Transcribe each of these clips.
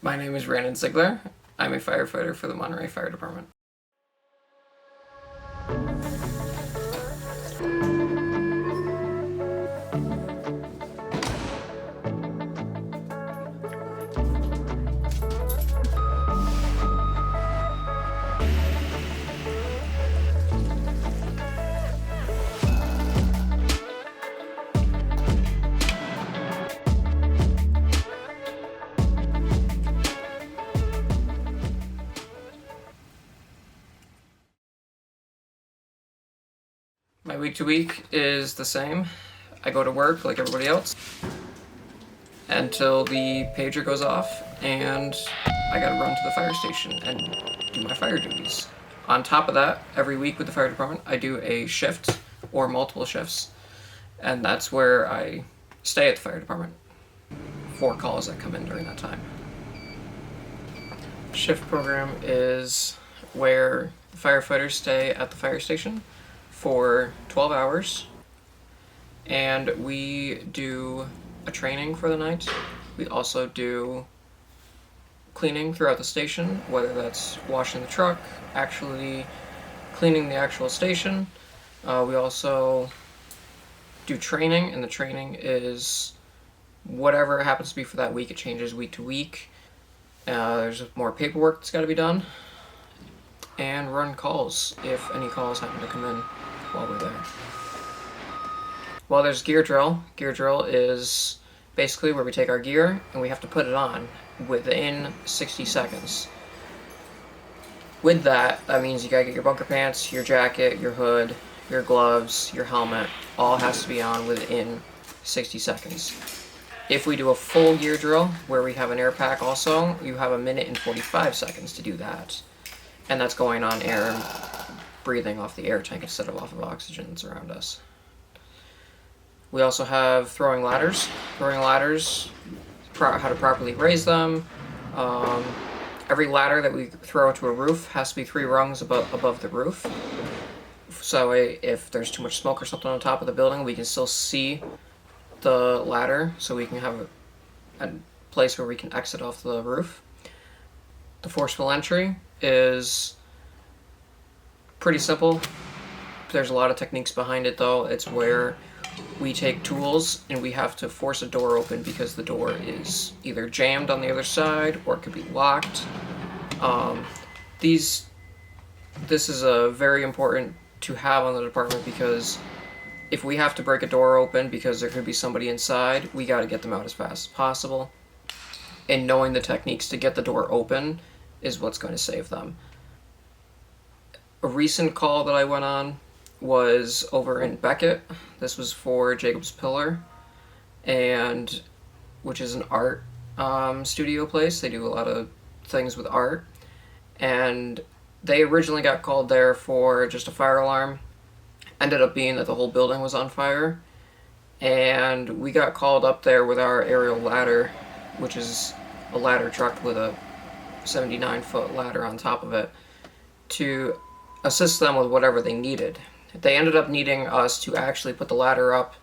My name is Brandon Ziegler. I'm a firefighter for the Monterey Fire Department. My week to week is the same. I go to work like everybody else until the pager goes off and I gotta run to the fire station and do my fire duties. On top of that, every week with the fire department, I do a shift or multiple shifts, and that's where I stay at the fire department for calls that come in during that time. Shift program is where the firefighters stay at the fire station for 12 hours, and we do a training for the night. We also do cleaning throughout the station, whether that's washing the truck, actually cleaning the actual station. We also do training, and the training is whatever it happens to be for that week. It changes week to week. There's more paperwork that's got to be done, and run calls if any calls happen to come in while we're there. Well, there's gear drill. Gear drill is basically where we take our gear and we have to put it on within 60 seconds. With that, that means you gotta get your bunker pants, your jacket, your hood, your gloves, your helmet, all has to be on within 60 seconds. If we do a full gear drill, where we have an air pack also, you have 1 minute and 45 seconds to do that. And that's going on air, breathing off the air tank instead of off of oxygen that's around us. We also have throwing ladders. Throwing ladders, how to properly raise them. Every ladder that we throw to a roof has to be 3 rungs above the roof. So if there's too much smoke or something on top of the building, we can still see the ladder, so we can have a place where we can exit off the roof. The forceful entry is pretty simple. There's a lot of techniques behind it though. It's where we take tools and we have to force a door open because the door is either jammed on the other side or it could be locked. This is a very important to have on the department, because if we have to break a door open because there could be somebody inside, we got to get them out as fast as possible. And knowing the techniques to get the door open is what's going to save them. A recent call that I went on was over in Beckett. This was for Jacob's Pillar, and which is an art studio place. They do a lot of things with art, and they originally got called there for just a fire alarm. Ended up being that the whole building was on fire, and we got called up there with our aerial ladder, which is a ladder truck with a 79-foot ladder on top of it, to assist them with whatever they needed. They ended up needing us to actually put the ladder up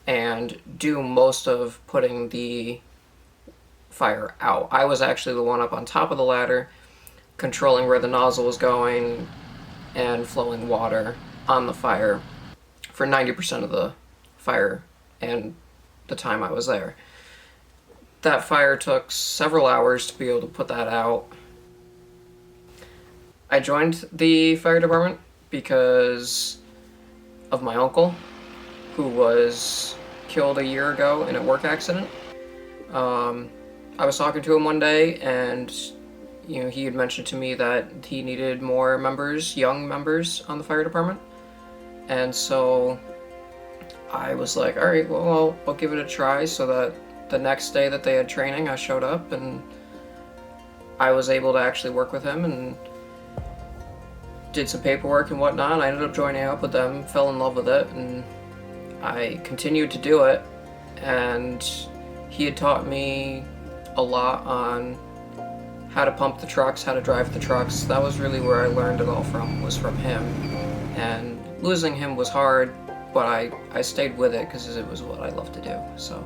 and do most of putting the fire out. I was actually the one up on top of the ladder, controlling where the nozzle was going and flowing water on the fire for 90% of the fire and the time I was there. That fire took several hours to be able to put that out. I joined the fire department because of my uncle, who was killed a year ago in a work accident. I was talking to him one day, and he had mentioned to me that he needed more members, young members, on the fire department. And so I was like, all right, well, I'll give it a try. So that the next day that they had training, I showed up and I was able to actually work with him and did some paperwork and whatnot. I ended up joining up with them, fell in love with it, and I continued to do it. And he had taught me a lot on how to pump the trucks, how to drive the trucks. That was really where I learned it all from, was from him. And losing him was hard, but I stayed with it because it was what I love to do. So